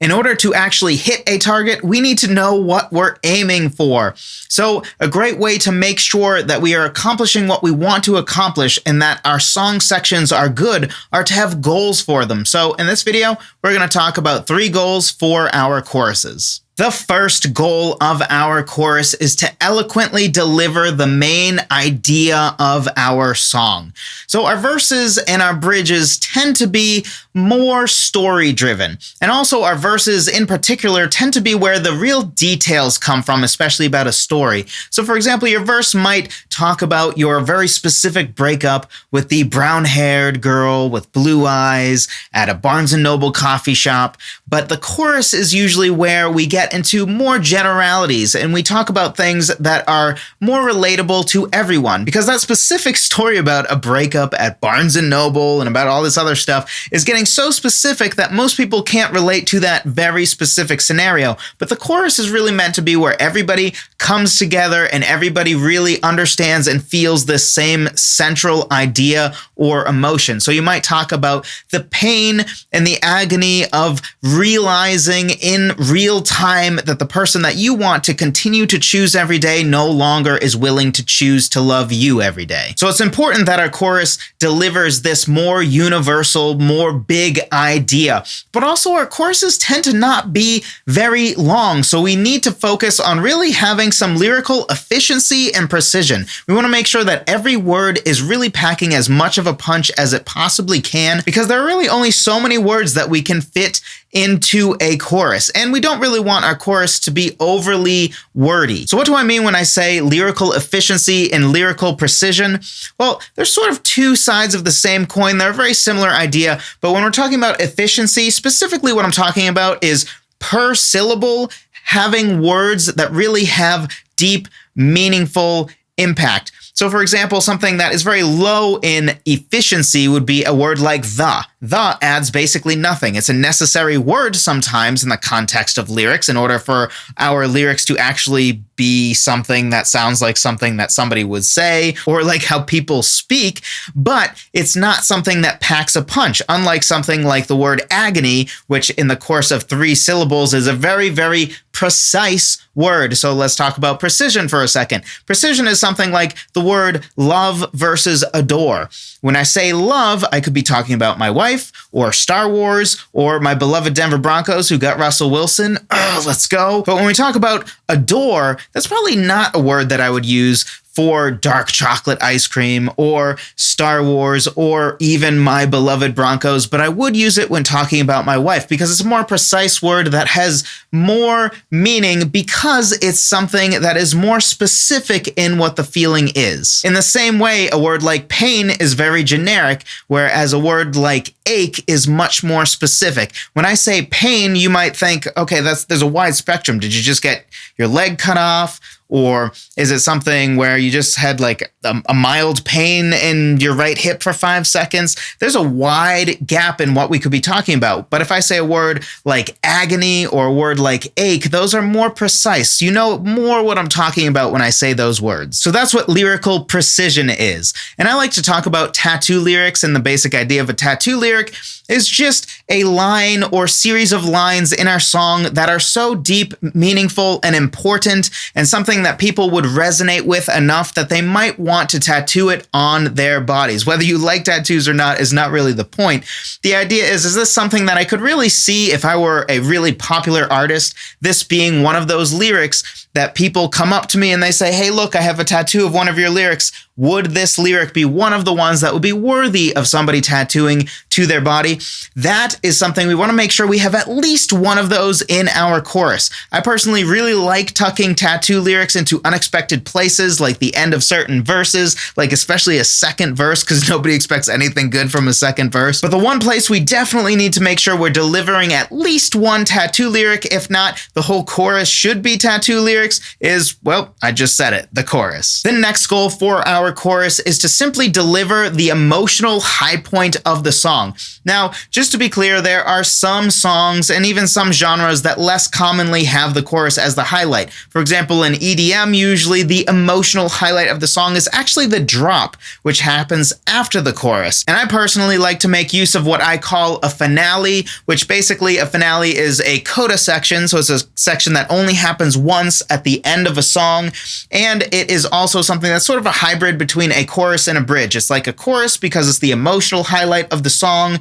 In order to actually hit a target, we need to know what we're aiming for. So a great way to make sure that we are accomplishing what we want to accomplish and that our song sections are good are to have goals for them. So in this video, we're going to talk about 3 goals for our choruses. The first goal of our chorus is to eloquently deliver the main idea of our song. So our verses and our bridges tend to be more story-driven. And also our verses in particular tend to be where the real details come from, especially about a story. So for example, your verse might talk about your very specific breakup with the brown-haired girl with blue eyes at a Barnes & Noble coffee shop. But the chorus is usually where we get into more generalities and we talk about things that are more relatable to everyone, because that specific story about a breakup at Barnes & Noble and about all this other stuff is getting so specific that most people can't relate to that very specific scenario. But the chorus is really meant to be where everybody comes together and everybody really understands and feels this same central idea or emotion. So you might talk about the pain and the agony of realizing in real time that the person that you want to continue to choose every day no longer is willing to choose to love you every day. So it's important that our chorus delivers this more universal, more big idea. But also our choruses tend to not be very long, so we need to focus on really having some lyrical efficiency and precision. We want to make sure that every word is really packing as much of a punch as it possibly can, because there are really only so many words that we can fit into a chorus, and we don't really want our chorus to be overly wordy. So what do I mean when I say lyrical efficiency and lyrical precision? Well, there's sort of 2 sides of the same coin. They're a very similar idea, but when we're talking about efficiency, specifically what I'm talking about is per syllable, having words that really have deep, meaningful impact. So for example, something that is very low in efficiency would be a word like the. The adds basically nothing. It's a necessary word sometimes in the context of lyrics in order for our lyrics to actually be something that sounds like something that somebody would say or like how people speak, but it's not something that packs a punch, unlike something like the word agony, which in the course of 3 syllables is a very, very precise word. So let's talk about precision for a second. Precision is something like the word love versus adore. When I say love, I could be talking about my wife or Star Wars or my beloved Denver Broncos who got Russell Wilson. Let's go. But when we talk about adore, that's probably not a word that I would use for dark chocolate ice cream or Star Wars or even my beloved Broncos, but I would use it when talking about my wife because it's a more precise word that has more meaning because it's something that is more specific in what the feeling is. In the same way, a word like pain is very generic, whereas a word like ache is much more specific. When I say pain, you might think, okay, there's a wide spectrum. Did you just get your leg cut off? Or is it something where you just had like a mild pain in your right hip for 5 seconds? There's a wide gap in what we could be talking about. But if I say a word like agony or a word like ache, those are more precise. You know more what I'm talking about when I say those words. So that's what lyrical precision is. And I like to talk about tattoo lyrics, and the basic idea of a tattoo lyric is just a line or series of lines in our song that are so deep, meaningful, and important, and something that people would resonate with enough that they might want to tattoo it on their bodies. Whether you like tattoos or not is not really the point. The idea is this something that I could really see if I were a really popular artist, this being one of those lyrics that people come up to me and they say, hey, look, I have a tattoo of one of your lyrics. Would this lyric be one of the ones that would be worthy of somebody tattooing to their body? That is something we want to make sure we have at least one of those in our chorus. I personally really like tucking tattoo lyrics into unexpected places, like the end of certain verses, like especially a second verse, because nobody expects anything good from a second verse. But the one place we definitely need to make sure we're delivering at least one tattoo lyric, if not the whole chorus should be tattoo lyrics, is, well, I just said it, the chorus. The next goal for our chorus is to simply deliver the emotional high point of the song. song. Now, just to be clear, there are some songs and even some genres that less commonly have the chorus as the highlight. For example, in EDM, usually the emotional highlight of the song is actually the drop, which happens after the chorus. And I personally like to make use of what I call a finale, which basically a finale is a coda section, so it's a section that only happens once at the end of a song, and it is also something that's sort of a hybrid between a chorus and a bridge. It's like a chorus because it's the emotional highlight of the song,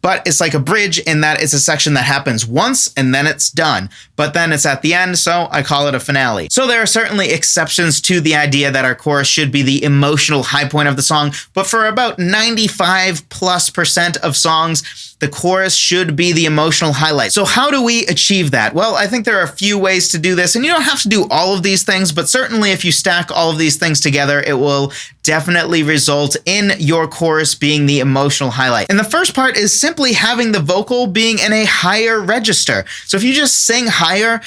but it's like a bridge in that it's a section that happens once and then it's done, but then it's at the end, so I call it a finale. So there are certainly exceptions to the idea that our chorus should be the emotional high point of the song, but for about 95+% of songs, the chorus should be the emotional highlight. So how do we achieve that? Well, I think there are a few ways to do this, and you don't have to do all of these things, but certainly if you stack all of these things together, it will definitely result in your chorus being the emotional highlight. And the first part is simply having the vocal being in a higher register. So if you just sing higher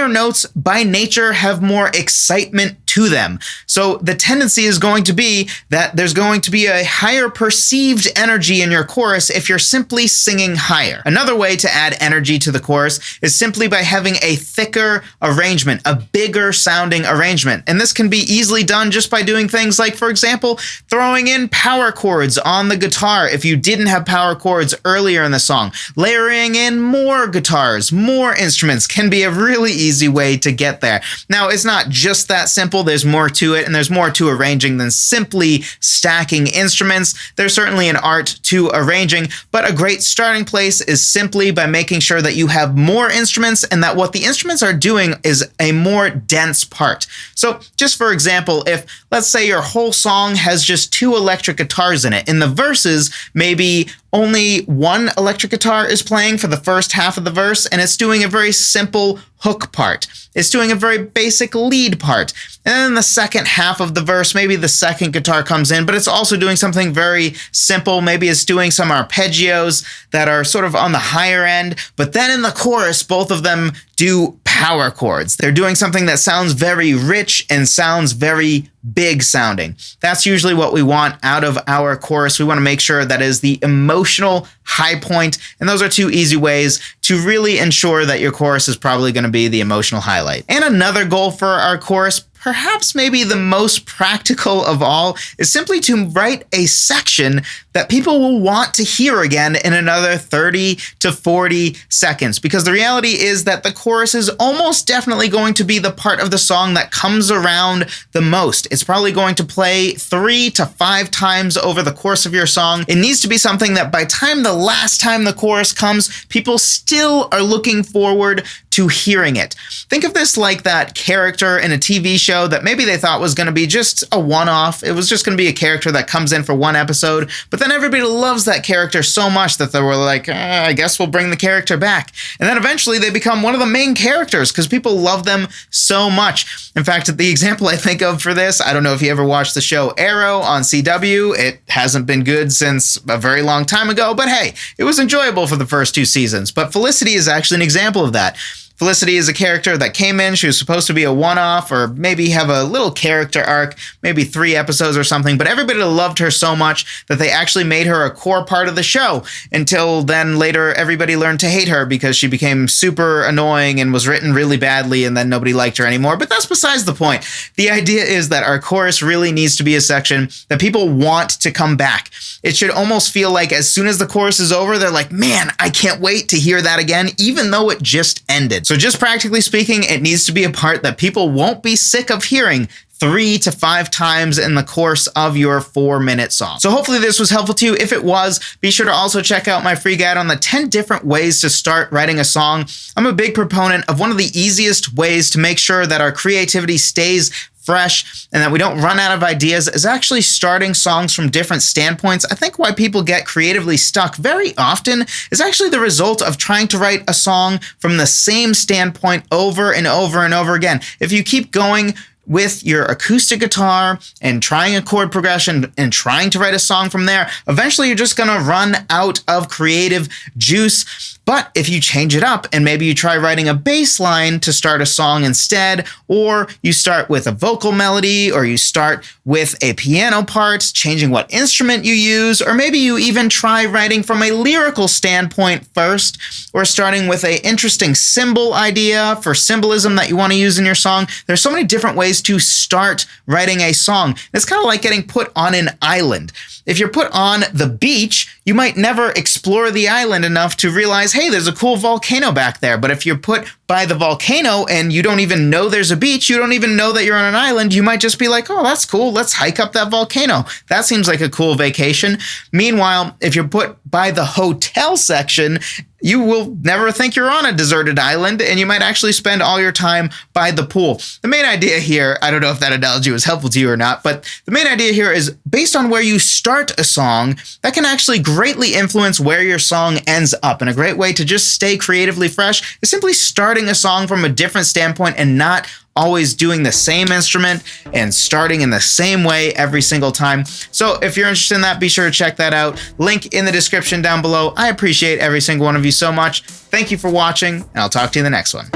notes by nature have more excitement to them. So the tendency is going to be that there's going to be a higher perceived energy in your chorus if you're simply singing higher. Another way to add energy to the chorus is simply by having a thicker arrangement, a bigger sounding arrangement. And this can be easily done just by doing things like, for example, throwing in power chords on the guitar if you didn't have power chords earlier in the song. Layering in more guitars, more instruments can be a really easy way to get there. Now, it's not just that simple. There's more to it, and there's more to arranging than simply stacking instruments. There's certainly an art to arranging, but a great starting place is simply by making sure that you have more instruments and that what the instruments are doing is a more dense part. So just for example, if let's say your whole song has just 2 electric guitars in it, in the verses, maybe only 1 electric guitar is playing for the first half of the verse, and it's doing a very simple hook part. It's doing a very basic lead part. And then in the second half of the verse, maybe the second guitar comes in, but it's also doing something very simple. Maybe it's doing some arpeggios that are sort of on the higher end. But then in the chorus, both of them do power chords. They're doing something that sounds very rich and sounds very big sounding. That's usually what we want out of our chorus. We want to make sure that is the emotional high point, and those are 2 easy ways to really ensure that your chorus is probably going to be the emotional highlight. And another goal for our chorus, perhaps maybe the most practical of all, is simply to write a section that people will want to hear again in another 30 to 40 seconds. Because the reality is that the chorus is almost definitely going to be the part of the song that comes around the most. It's probably going to play 3 to 5 times over the course of your song. It needs to be something that by the last time the chorus comes, people still are looking forward to hearing it. Think of this like that character in a TV show that maybe they thought was going to be just a one-off. It was just going to be a character that comes in for one episode, but then everybody loves that character so much that they were like, I guess we'll bring the character back. And then eventually they become one of the main characters because people love them so much. In fact, the example I think of for this, I don't know if you ever watched the show Arrow on CW. It hasn't been good since a very long time ago, but hey, it was enjoyable for the first 2 seasons. But Felicity is actually an example of that. Felicity is a character that came in. She was supposed to be a one-off or maybe have a little character arc, maybe 3 episodes or something, but everybody loved her so much that they actually made her a core part of the show. Until then later, everybody learned to hate her because she became super annoying and was written really badly, and then nobody liked her anymore. But that's besides the point. The idea is that our chorus really needs to be a section that people want to come back. It should almost feel like as soon as the chorus is over, they're like, man, I can't wait to hear that again, even though it just ended. So just practically speaking, it needs to be a part that people won't be sick of hearing 3 to 5 times in the course of your 4-minute song. So hopefully this was helpful to you. If it was, be sure to also check out my free guide on the 10 different ways to start writing a song. I'm a big proponent of one of the easiest ways to make sure that our creativity stays fresh and that we don't run out of ideas is actually starting songs from different standpoints. I think why people get creatively stuck very often is actually the result of trying to write a song from the same standpoint over and over and over again. If you keep going with your acoustic guitar and trying a chord progression and trying to write a song from there, eventually you're just going to run out of creative juice. But if you change it up and maybe you try writing a bass line to start a song instead, or you start with a vocal melody, or you start with a piano part, changing what instrument you use, or maybe you even try writing from a lyrical standpoint first, or starting with an interesting symbol idea for symbolism that you want to use in your song. There's so many different ways to start writing a song. It's kind of like getting put on an island. If you're put on the beach, you might never explore the island enough to realize, hey, there's a cool volcano back there. But if you're put by the volcano and you don't even know there's a beach, you don't even know that you're on an island, you might just be like, oh, that's cool. Let's hike up that volcano. That seems like a cool vacation. Meanwhile, if you're put by the hotel section, you will never think you're on a deserted island, and you might actually spend all your time by the pool. The main idea here, I don't know if that analogy was helpful to you or not, but the main idea here is based on where you start a song, that can actually greatly influence where your song ends up. And a great way to just stay creatively fresh is simply starting a song from a different standpoint and not always doing the same instrument and starting in the same way every single time. So if you're interested in that, be sure to check that out. Link in the description down below. I appreciate every single one of you so much. Thank you for watching, and I'll talk to you in the next one.